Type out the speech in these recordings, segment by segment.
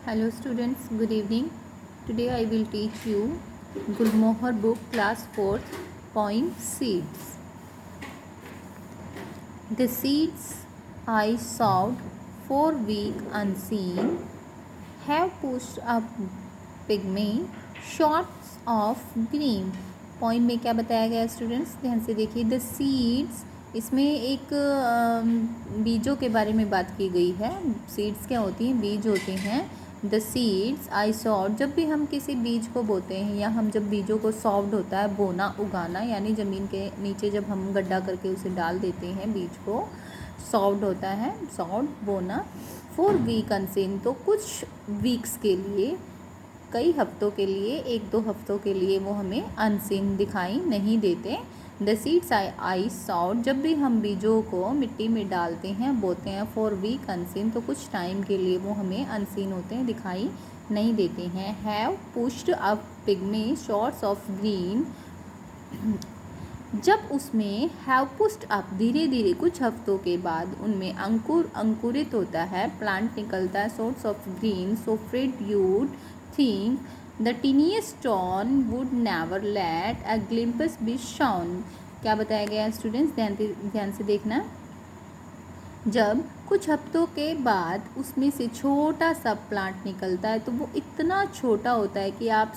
Hello students, good evening. Today I will teach you Gulmohar book class 4th poem Seeds. The seeds I sowed 4 weeks unseen have pushed up pygmy shoots of green. Point में क्या बताया गया students, ध्यान से देखिए. The seeds, इसमें एक बीजों के बारे में बात की गई है. सीड्स क्या होती हैं? बीज होते हैं. द सीड्स आई सॉड, जब भी हम किसी बीज को बोते हैं या हम जब बीजों को सॉफ्ट होता है बोना उगाना, यानी ज़मीन के नीचे जब हम गड्ढा करके उसे डाल देते हैं बीज को, सॉफ्ट होता है, सॉफ्ट बोना. 4 वीक अनसीन, तो कुछ वीक्स के लिए, कई हफ्तों के लिए, 1-2 हफ्तों के लिए वो हमें अनसीन दिखाई नहीं देते. द सीड्स आई सॉड, जब भी हम बीजों को मिट्टी में डालते हैं बोते हैं. 4 वीक अनसीन, तो कुछ टाइम के लिए वो हमें अनसीन होते हैं, दिखाई नहीं देते हैं. Have pushed up pygmy shots of green, जब उसमें हैव पुश्ड अप, धीरे धीरे कुछ हफ्तों के बाद उनमें अंकुरित होता है, प्लांट निकलता है, shots of green. So Fred you'd think the tiniest stone would never let a glimpse be shown. क्या बताया गया स्टूडेंट्स, ध्यान से देखना. जब कुछ हफ्तों के बाद उसमें से छोटा सा प्लांट निकलता है तो वो इतना छोटा होता है कि आप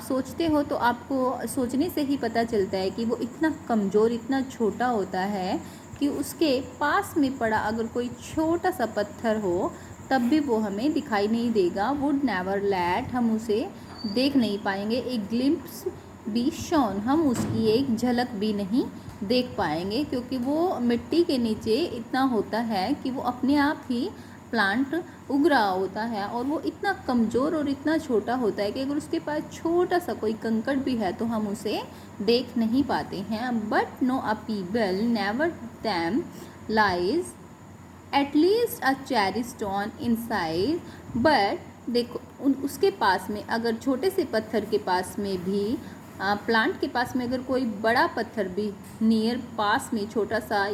सोचते हो तो आपको सोचने से ही पता चलता है कि वो इतना कमज़ोर, इतना छोटा होता है कि उसके पास में पड़ा अगर कोई छोटा सा पत्थर हो तब भी वो हमें दिखाई नहीं देगा. वुड नेवर लेट, हम उसे देख नहीं पाएंगे. एक ग्लिम्प्स बी शॉन, हम उसकी एक झलक भी नहीं देख पाएंगे, क्योंकि वो मिट्टी के नीचे इतना होता है कि वो अपने आप ही प्लांट उग रहा होता है और वो इतना कमज़ोर और इतना छोटा होता है कि अगर उसके पास छोटा सा कोई कंकड़ भी है तो हम उसे देख नहीं पाते हैं. But no a pebble never them lies at least a cherry stone inside. But देखो उसके पास में अगर छोटे से पत्थर के पास में भी, प्लांट के पास में अगर कोई बड़ा पत्थर भी नियर पास में, छोटा सा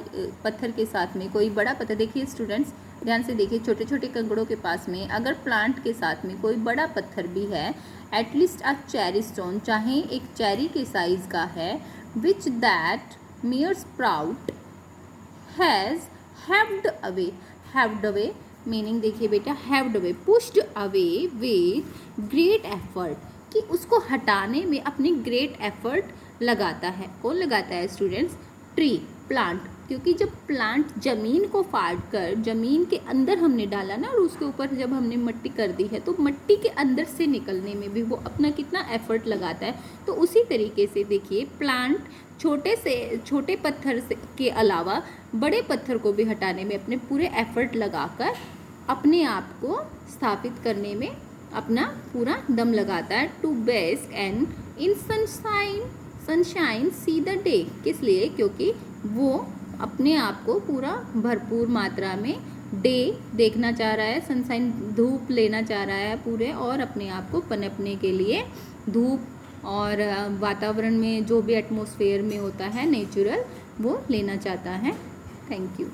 पत्थर के साथ में कोई बड़ा पत्थर, देखिए स्टूडेंट्स ध्यान से देखिए, छोटे छोटे कंकड़ों के पास में अगर प्लांट के साथ में कोई बड़ा पत्थर भी है, एटलीस्ट अ चेरी स्टोन, चाहे एक चेरी के साइज़ का है, which that mere sprout has heaved away meaning देखिए बेटा, heaved away, pushed away with great effort, कि उसको हटाने में अपनी ग्रेट एफर्ट लगाता है. कौन लगाता है स्टूडेंट्स? Tree, plant. क्योंकि जब प्लांट ज़मीन को फाड़ कर ज़मीन के अंदर हमने डाला ना और उसके ऊपर जब हमने मिट्टी कर दी है तो मिट्टी के अंदर से निकलने में भी वो अपना कितना एफर्ट लगाता है. तो उसी तरीके से देखिए प्लांट छोटे पत्थर से के अलावा बड़े पत्थर को भी हटाने में अपने पूरे एफर्ट लगाकर अपने आप को स्थापित करने में अपना पूरा दम लगाता है. To best and in sunshine see the day, किस लिए? क्योंकि वो अपने आप को पूरा भरपूर मात्रा में डे देखना चाह रहा है, सनशाइन धूप लेना चाह रहा है पूरे, और अपने आप को पनपने के लिए धूप और वातावरण में जो भी एटमॉस्फेयर में होता है नेचुरल, वो लेना चाहता है. Thank you.